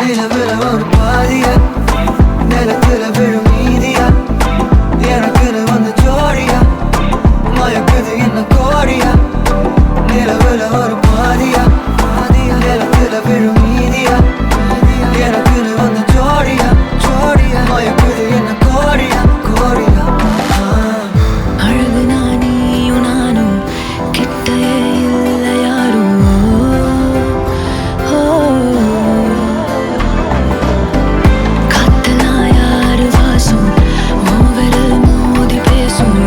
நிலவுல ஒரு பாதியா நிலத்துல விழும் மீதியா எனக்குன்னு வந்து ஜோடியா மயக்குது என்ன கோடியா நிலவுல ஒரு பாதியா நிலத்துல விழும் மீதியா எனக்குன்னு வந்து ஜோடியா மயக்குது என்ன கோடியா அழகு நானியும் நானும் கிட்டே இல்ல யாரும் காத்தெல்லாம் யாரு வாசம் விரல் மோதி பேசும்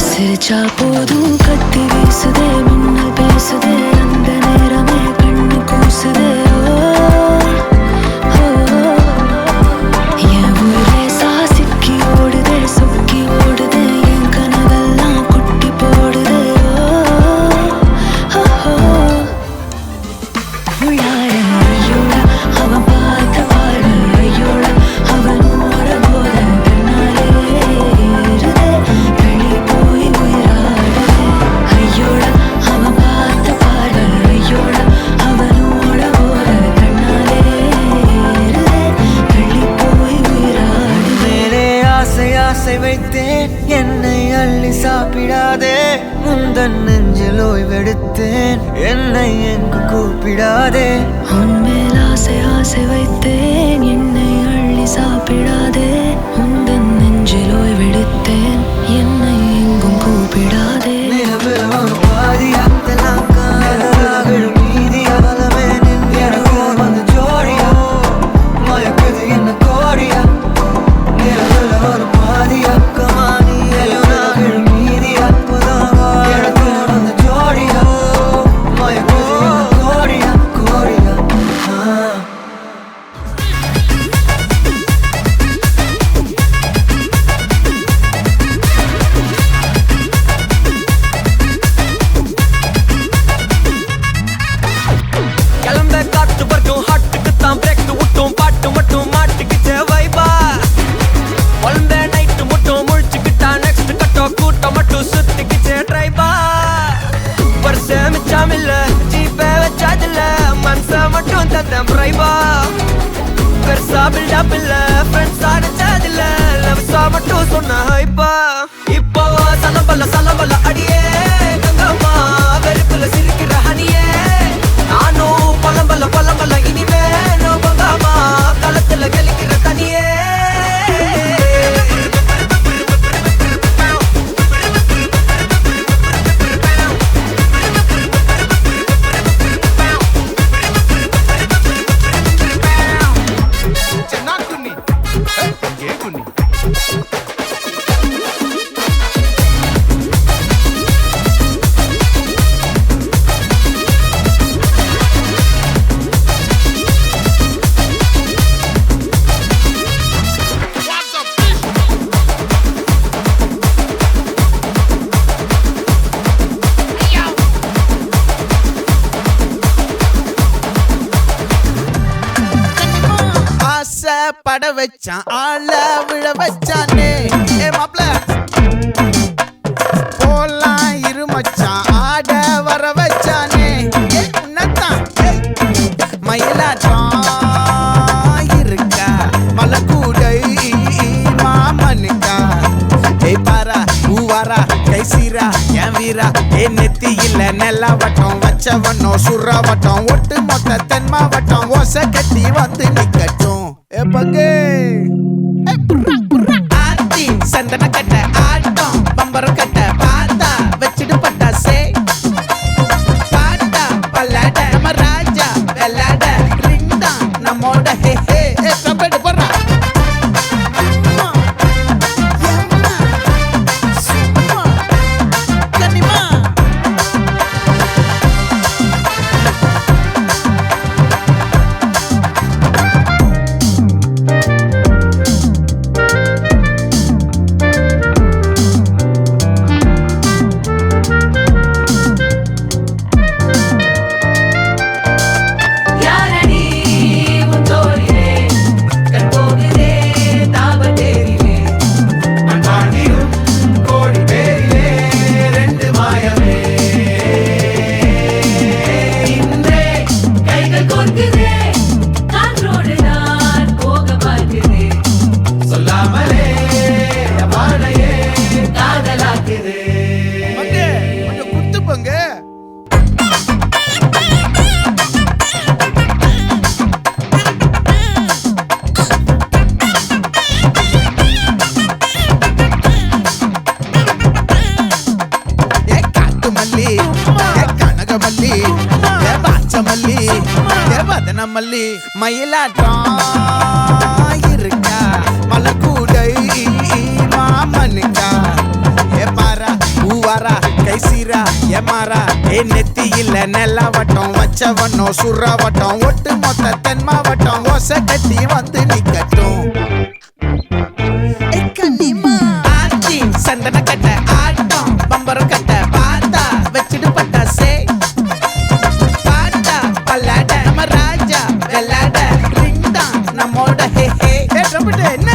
சிரிச்சா போதும் கத்தி வீசுதே மின்னல் பேசுதே அந்த நேரமே கண்ணு கூசுதே என் ஊரே சாசிக்கி ஓடுதே சொக்கி ஓடுதே என் கனவெல்லாம் குட்டி போடுதே உள்ளார ஐயோட அவன் பார்த்த பாரு ஐயோட அவனோட போத கண்ணாலே ஏறுதே வெளி போய் உயிராடுதே ஐயோட அவன் பார்த்த பாரு ஐயோட அவனோட போத கண்ணாலே ஏறுதே வெளி போய் உயிராடுதே மேலே ஆசை வைத்தேன் என்னை அள்ளி சாப்பிடாதே முந்தன் நெஞ்சில் ஓய்வெடுத்தேன் என்னை எங்கு கூப்பிடாதே உன்மேல் ஆசை வைத்தேன் என்னை அள்ளி சாப்பிடாதே உந்தன் நெஞ்சில் ஓய்வெடுத்தேன் என்னை எங்கும் கூப்பிடாதே நிலவுல ஒரு பாதியா நிலத்துல விழும் மீதியா எனக்கு வந்து ஜோடியா மயக்குது என்ன கோடியா நிலவுல ஒரு பாதியா நிலவுல விழும் மீதியா எனக்கு வந்து ஜோடியா மயக்குது என்ன கோடியா கிளம்ப காத்து வரைக்கும் ஹாட்டுக்கு தான் பிரேக் விட்டும் பாட்டு மட்டும் மாட்டுக்கிச்சே வைபா குழந்த நைட்டு மட்டும் முழிச்சுக்கிட்டா நெக்ஸ்ட் கட்டோ கூட்டம் மட்டும் சுத்திக்கிச்சே ட்ரைபா பர்சே மிச்சாமில்ல ஜீப்பே வச்சாதில்ல மனச மட்டும் தந்தேன் பிரைபா பெருசா பில்டப் இல்ல ஃப்ரெண்ட்ஸ் அடிச்சாதில்ல லவ்ஸா மட்டும் சொன்ன ஹைப்பா இப்போ சலம்பல்ல அடியே கங்கம்மா வெறுப்புல சிரிக்கிற ஹனியே நானும் பழம்பல்ல இனிமே நோபங்காமா களத்துல கெலிக்கிற தனியே பட வச்சான் ஆள விழ வச்சானே ஏ மாப்ள போலாம் இரு மச்சான் ஆட வர வச்சானே ஏ உன்னதான் மயிலாட்டம் இருக்கா மலக்கூடை மாமனுக்கா ஏய் பாரா ஊவாரா கைசீரா என் வீரா ஏ நெத்தி இல்ல நெல்லாவட்டம் வச்சவனும் சுறாவட்டம் ஒட்டு மொத்த தென் மாவட்டம் ஓசை கட்டி வந்து நிக்கட்டும் பங்கே ஆத்தி சந்தன கட்ட ஆட்டம் பம்பரம் கட்ட பாத்தா வச்சிடு பட்டாசே பாட்டா பல்லாட நம்ம ராஜா வெள்ளாட ரிங் தான் நம்மோட ஹே ஹே கபடி போடுறா மல்லி பாச்ச மல்லி வதன மல்லி மயிலாட்டம் இருக்கா மலக்கூடை மாமனுக்கா ஏ பாரா பூவாரா கைசீரா ஏ மாறா ஏ நெத்தி இல்ல நெல்லவட்டம் வச்சவனோ சுறவட்டம் ஒட்டு மொத்த தென் மாவட்டம் ஓசை கட்டி வந்து நிக்கட்டும் சந்தன கட்ட ஆட்டம் பம்பரம் கட்ட பார்த்தா வச்சிட்டு பட்டாசே பாட்டா பல்லாட நம்ம ராஜா வெள்ளாட ரிங் தான் நம்மோட ஹே ஹே என்ன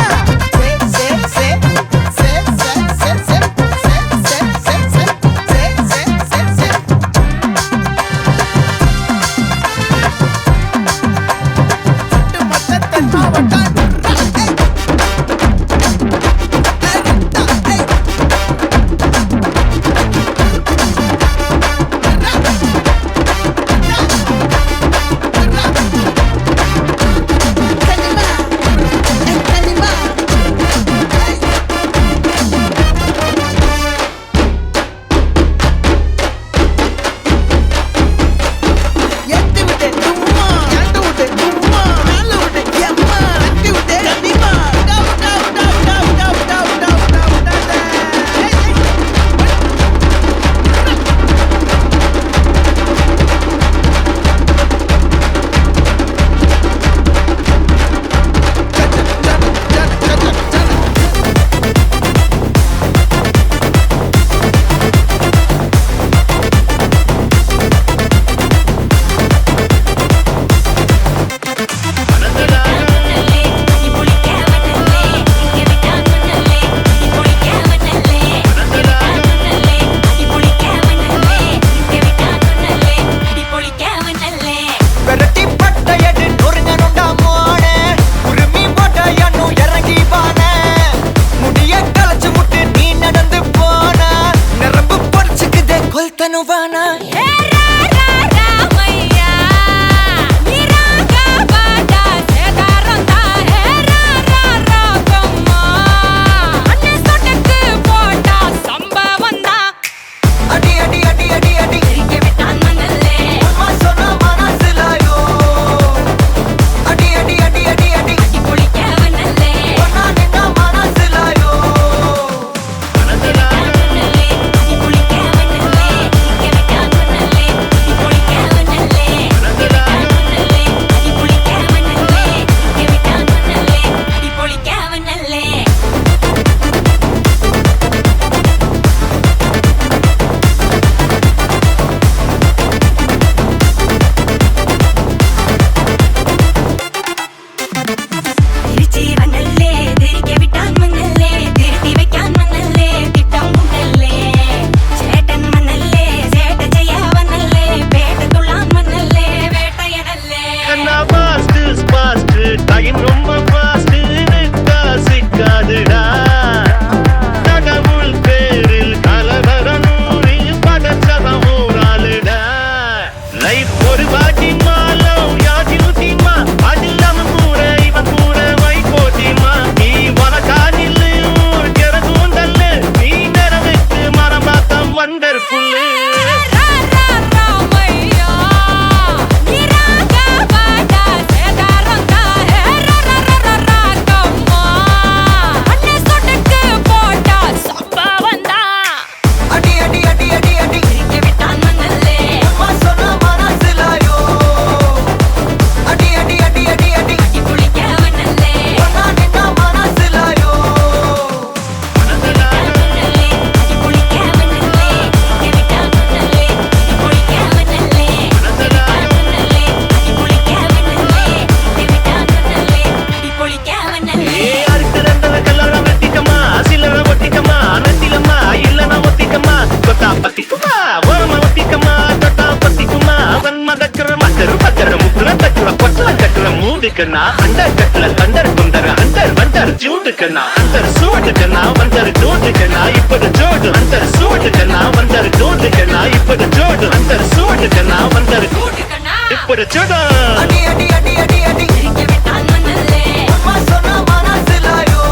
கண்ணா அண்டர் கட்டல தண்டர் குண்டர் அண்டர் வண்டர் ஜூடு கண்ணா அண்டர் சூடு கண்ணா வண்டர் ஜூடு கண்ணா இப்பது ஜோடு அண்டர் சூடு கண்ணா வண்டர் ஜூடு கண்ணா இப்பது ஜோடு அண்டர் சூடு கண்ணா வண்டர் ஜூடு கண்ணா இப்பது ஜோடு அடி அடி அடி அடி அடி இங்க விட்டான் மண்ணல்லே அம்மா சொன்னா மனசிலாயோ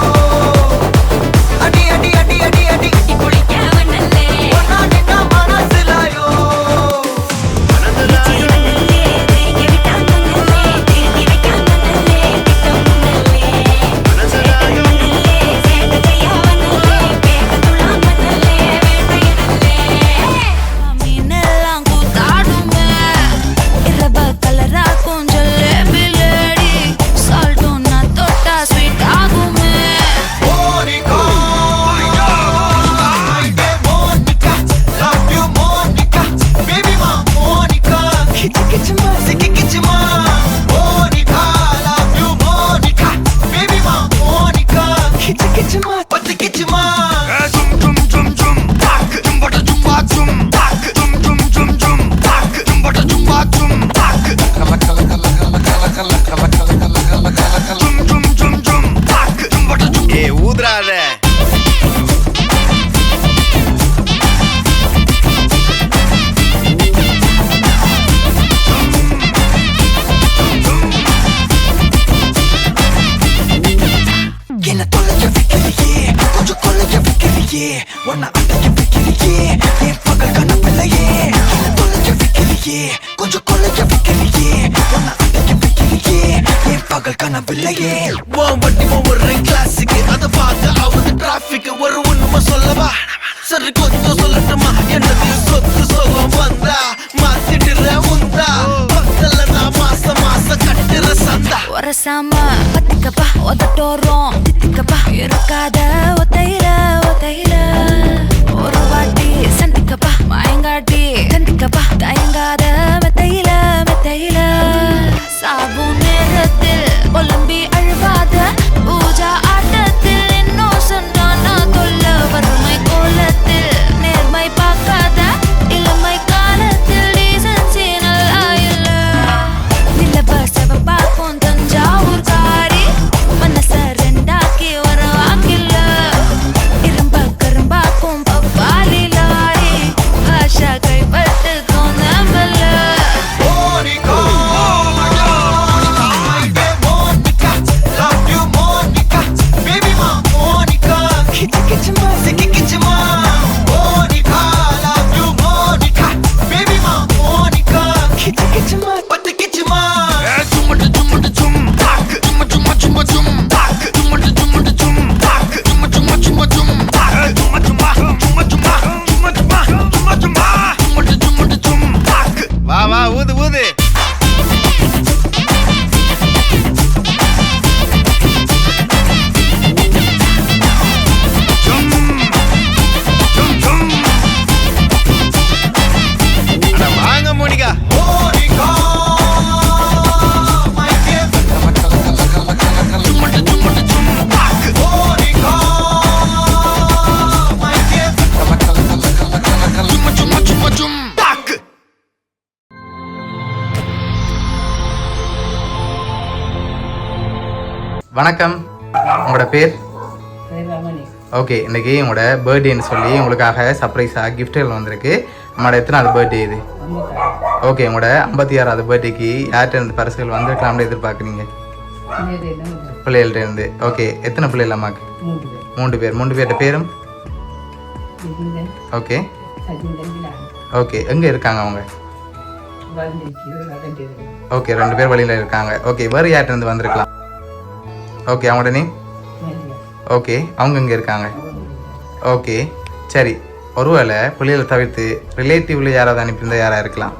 அடி அடி அடி அடி அடி குளிக்க மண்ணல்லே ஒன்னா நின்னா மனசிலாயோ வைக்கலையே கொஞ்சம் கொள்ளைய வைக்கலையே ஒன்ன அடைய வைக்கலையே என் பகல் கனவில்லையே வண்டி ஒரு கிளாஸுக்கு அதை பார்த்து அவரு டிராபிக் ஒரு உண்மை சொல்லவா சரி கொஞ்சம் சொல்லட்டுமா என்னது சொத்து சொல்லம் வந்தா மாத்திடுற உந்தா பக்கத்துல நான் மாசம் கட்டுற சந்தா ஒரசாம பத்திக்கப்பா ஒதட்டோரம் தித்திக்கப்பா இருக்காத ஒத்தையில ஒரு வாட்டி சந்திக்கப்பா மாயங்காட்டி சந்திக்கப்பா தயங்காத மெத்தையில சாபு நேரத்தில் ஒலம்பி அழுவாத பூஜா ஆட்டத்தில் இன்னும் சொன்னானா தொல்ல வறுமை கோலத்தில் நேர்மை பார்க்காத இளமை காலத்தில் டீசன்சி நல்லா இல்ல நிலவ செவப்பாக்கும் தஞ்சாவூர் காரி மனச ரெண்டாக்கி ஒரு வாக்கில்ல இரும்ப கரும்பாக்கும் பப்பாலி லாரி பாஷா கைப்பட்டுக்கும் நம்பல வா ஊது ஊது வாங்க மோனிகா வணக்கம், உங்களோட பேர்? ஓகே, இன்றைக்கி உங்களோட பர்த்டேன்னு சொல்லி உங்களுக்காக சர்ப்ரைஸாக கிஃப்ட்டுகள் வந்திருக்கு. நம்மளோட எத்தனாவது பர்த்டே இது? ஓகே, உங்களோட 56வது பர்த்டேக்கு யார்கிட்ட இருந்து பரிசுகள் வந்திருக்கலாம்னு எதிர்பார்க்குறீங்க? பிள்ளைகள்கிட்ட இருந்து. ஓகே, எத்தனை பிள்ளைகள் அம்மாக்கு? 3 பேர். 3 பேர்கிட்ட பேரும்? ஓகே ஓகே, எங்கே இருக்காங்க அவங்க? ஓகே, 2 பேர் வழியில் இருக்காங்க. ஓகே, வேறு யார்கிட்ட இருந்து வந்திருக்கலாம்? ஓகே, அவங்களோட நேம்? ஓகே, அவங்க இங்கே இருக்காங்க. ஓகே, சரி. ஒருவேளை பிள்ளைகளை தவிர்த்து ரிலேட்டிவ்ல யாராவது அனுப்பியிருந்தால் யாராக இருக்கலாம்?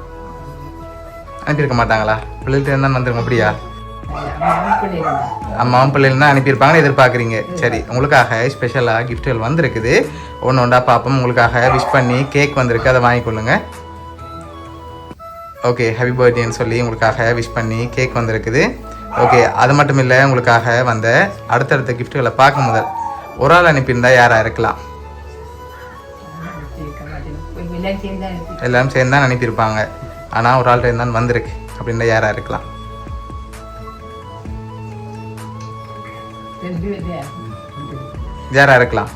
அனுப்பியிருக்க மாட்டாங்களா? பிள்ளைகிட்ட இருந்தால் வந்துருங்க. அப்படியா? அம்மாவும் பிள்ளைகள் தான் அனுப்பியிருப்பாங்கன்னு எதிர்பார்க்குறீங்க. சரி, உங்களுக்காக ஸ்பெஷலாக கிஃப்ட்டுகள் வந்திருக்குது. ஒன்று ஒன்றா பார்ப்போம். உங்களுக்காக விஷ் பண்ணி கேக் வந்திருக்கு, அதை வாங்கிக்கொள்ளுங்க. ஓகே, ஹாப்பி பர்த்டேன்னு சொல்லி உங்களுக்காக விஷ் பண்ணி கேக் வந்திருக்குது. ஓகே, அது மட்டும் இல்லை, உங்களுக்காக வந்த அடுத்தடுத்த கிஃப்ட்டுகளை பார்க்க முதல் ஒரு ஆள் அனுப்பியிருந்தால் யாராக இருக்கலாம்? எல்லாம் சேர்ந்து தான் அனுப்பியிருப்பாங்க. ஆனால் ஒரு ஆள்கிட்ட இருந்தால் வந்திருக்கு அப்படின்னா யாராக இருக்கலாம்? யாராக இருக்கலாம்?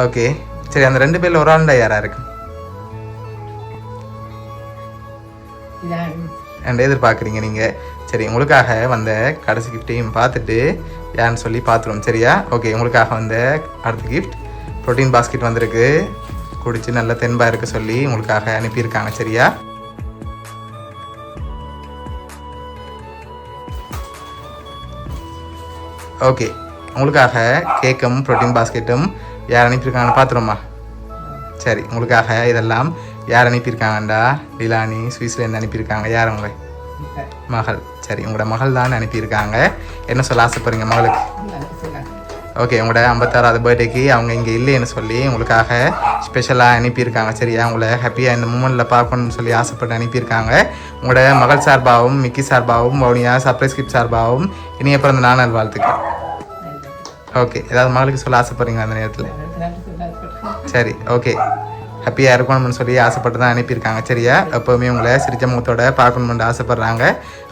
ஓகே, சரி. அந்த 2 பேரில் ஒரு ஆள்டா யாராக இருக்கு என்ன எதிர்பார்க்குறீங்க நீங்கள்? சரி, உங்களுக்காக வந்த கடைசி கிஃப்டையும் பார்த்துட்டு யாருன்னு சொல்லி பார்த்துருவோம். சரியா? ஓகே, உங்களுக்காக வந்த அடுத்த கிஃப்ட் ப்ரோட்டீன் பாஸ்கெட் வந்திருக்கு. குடிச்சு நல்லா தென்பாக இருக்க சொல்லி உங்களுக்காக அனுப்பியிருக்காங்க. சரியா? ஓகே, உங்களுக்காக கேக்கும் ப்ரோட்டீன் பாஸ்கெட்டும் யார் அனுப்பியிருக்காங்கன்னு பார்த்துருவோமா? சரி, உங்களுக்காக இதெல்லாம் யார் அனுப்பியிருக்காங்கண்டா லிலானி சுவிஸ்லேருந்து அனுப்பியிருக்காங்க. யார் உங்களை? மகள். சரி, உங்களோட மகள் தான் அனுப்பியிருக்காங்க. என்ன சொல்ல ஆசைப்படுறீங்க மகளுக்கு? ஓகே, உங்களோட 56வது பர்த்டேக்கு அவங்க இங்கே இல்லைன்னு சொல்லி உங்களுக்காக ஸ்பெஷலாக அனுப்பியிருக்காங்க. சரியா? உங்களை ஹாப்பியாக இந்த மூமெண்ட்டில் பார்க்கணும்னு சொல்லி ஆசைப்பட்டு அனுப்பியிருக்காங்க. உங்களோட மகள் சார்பாகவும் மிக்கி சார்பாகவும் வவுனியா சர்ப்ரைஸ் கிஃப்ட் சார்பாகவும் இனிய பிறந்த நாள் வாழ்த்துக்கள். ஓகே, ஏதாவது மகளுக்கு சொல்ல ஆசைப்படுறீங்களா அந்த நேரத்தில்? சரி, ஓகே. ஹாப்பியாக இருக்கணும்னு சொல்லி ஆசைப்பட்டு தான் அனுப்பியிருக்காங்க. சரியா? எப்போவுமே உங்களை சிரிச்ச முகத்தோட பார்க்கணும்னு ஆசைப்பட்றாங்க.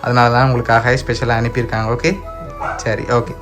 அதனால தான் உங்களுக்காக ஸ்பெஷலாக அனுப்பியிருக்காங்க. ஓகே, சரி, ஓகே.